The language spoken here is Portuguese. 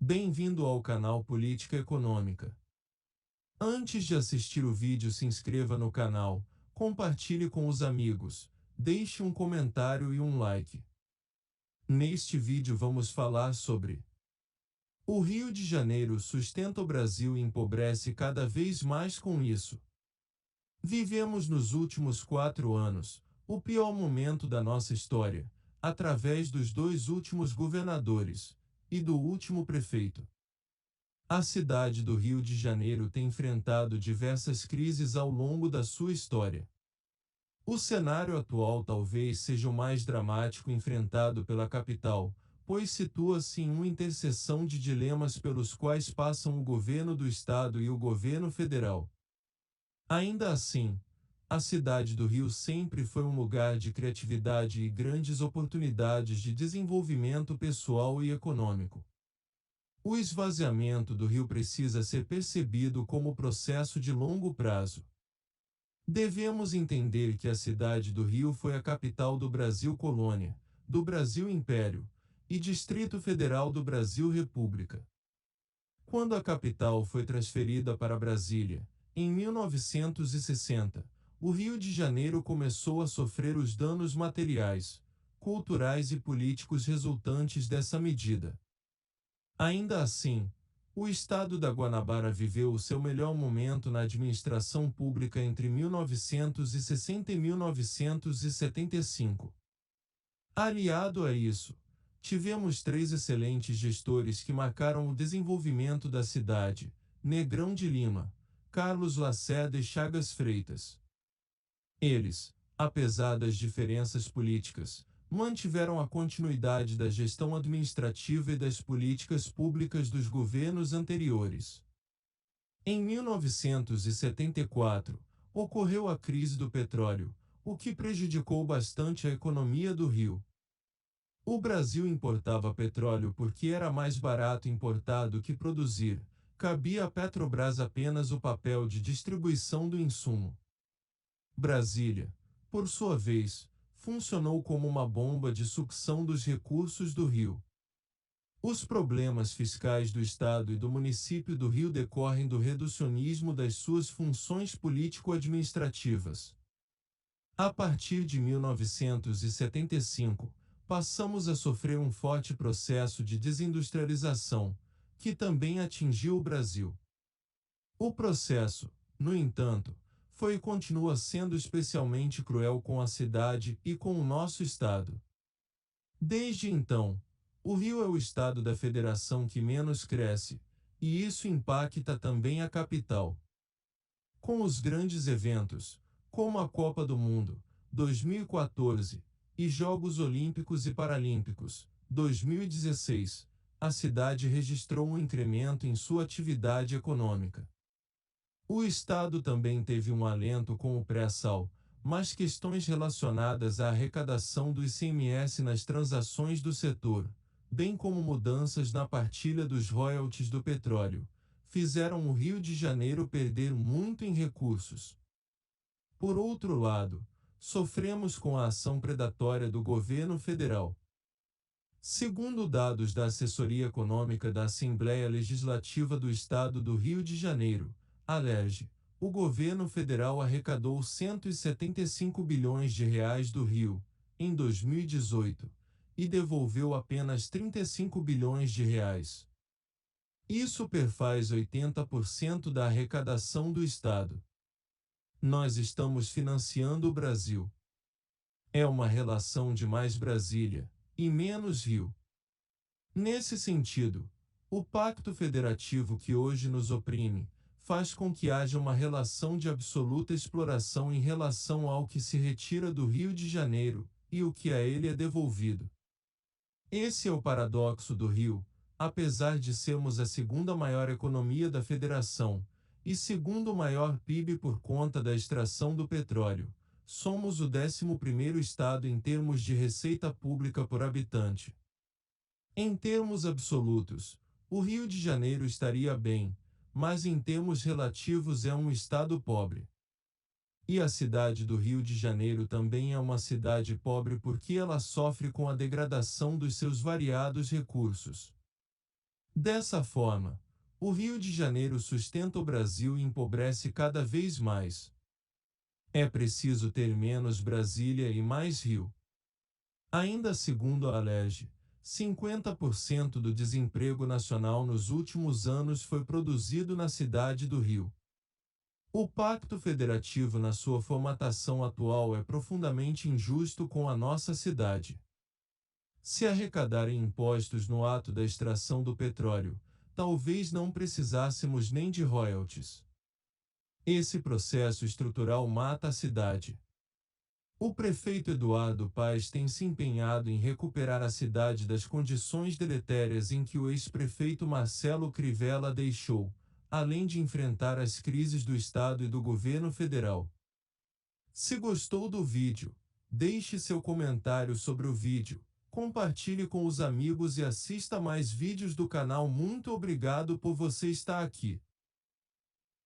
Bem-vindo ao canal Política Econômica. Antes de assistir o vídeo, se inscreva no canal, compartilhe com os amigos, deixe um comentário e um like. Neste vídeo vamos falar sobre: o Rio de Janeiro sustenta o Brasil e empobrece cada vez mais com isso. Vivemos nos últimos 4 anos o pior momento da nossa história, através dos 2 últimos governadores e do último prefeito. A cidade do Rio de Janeiro tem enfrentado diversas crises ao longo da sua história. O cenário atual talvez seja o mais dramático enfrentado pela capital, pois situa-se em uma interseção de dilemas pelos quais passam o governo do estado e o governo federal. Ainda assim, a cidade do Rio sempre foi um lugar de criatividade e grandes oportunidades de desenvolvimento pessoal e econômico. O esvaziamento do rio precisa ser percebido como processo de longo prazo. Devemos entender que a cidade do Rio foi a capital do Brasil Colônia, do Brasil Império, e Distrito Federal do Brasil República. Quando a capital foi transferida para Brasília, em 1960, o Rio de Janeiro começou a sofrer os danos materiais, culturais e políticos resultantes dessa medida. Ainda assim, o estado da Guanabara viveu o seu melhor momento na administração pública entre 1960 e 1975. Aliado a isso, tivemos 3 excelentes gestores que marcaram o desenvolvimento da cidade: Negrão de Lima, Carlos Lacerda e Chagas Freitas. Eles, apesar das diferenças políticas, mantiveram a continuidade da gestão administrativa e das políticas públicas dos governos anteriores. Em 1974, ocorreu a crise do petróleo, o que prejudicou bastante a economia do Rio. O Brasil importava petróleo porque era mais barato importar do que produzir, cabia à Petrobras apenas o papel de distribuição do insumo. Brasília, por sua vez, funcionou como uma bomba de sucção dos recursos do Rio. Os problemas fiscais do Estado e do município do Rio decorrem do reducionismo das suas funções político-administrativas. A partir de 1975, passamos a sofrer um forte processo de desindustrialização, que também atingiu o Brasil. O processo, no entanto, foi e continua sendo especialmente cruel com a cidade e com o nosso estado. Desde então, o Rio é o estado da federação que menos cresce, e isso impacta também a capital. Com os grandes eventos, como a Copa do Mundo, 2014, e Jogos Olímpicos e Paralímpicos, 2016, a cidade registrou um incremento em sua atividade econômica. O Estado também teve um alento com o pré-sal, mas questões relacionadas à arrecadação do ICMS nas transações do setor, bem como mudanças na partilha dos royalties do petróleo, fizeram o Rio de Janeiro perder muito em recursos. Por outro lado, sofremos com a ação predatória do governo federal. Segundo dados da Assessoria Econômica da Assembleia Legislativa do Estado do Rio de Janeiro, ALERJ, o governo federal arrecadou 175 bilhões de reais do Rio, em 2018, e devolveu apenas 35 bilhões de reais. Isso perfaz 80% da arrecadação do Estado. Nós estamos financiando o Brasil. É uma relação de mais Brasília e menos Rio. Nesse sentido, o pacto federativo que hoje nos oprime faz com que haja uma relação de absoluta exploração em relação ao que se retira do Rio de Janeiro e o que a ele é devolvido. Esse é o paradoxo do Rio, apesar de sermos a segunda maior economia da federação e segundo maior PIB por conta da extração do petróleo, somos o 11º estado em termos de receita pública por habitante. Em termos absolutos, o Rio de Janeiro estaria bem, mas em termos relativos é um estado pobre. E a cidade do Rio de Janeiro também é uma cidade pobre porque ela sofre com a degradação dos seus variados recursos. Dessa forma, o Rio de Janeiro sustenta o Brasil e empobrece cada vez mais. É preciso ter menos Brasília e mais Rio. Ainda segundo a Alerj, 50% do desemprego nacional nos últimos anos foi produzido na cidade do Rio. O Pacto Federativo na sua formatação atual é profundamente injusto com a nossa cidade. Se arrecadarem impostos no ato da extração do petróleo, talvez não precisássemos nem de royalties. Esse processo estrutural mata a cidade. O prefeito Eduardo Paes tem se empenhado em recuperar a cidade das condições deletérias em que o ex-prefeito Marcelo Crivella a deixou, além de enfrentar as crises do Estado e do governo federal. Se gostou do vídeo, deixe seu comentário sobre o vídeo, compartilhe com os amigos e assista mais vídeos do canal. Muito obrigado por você estar aqui.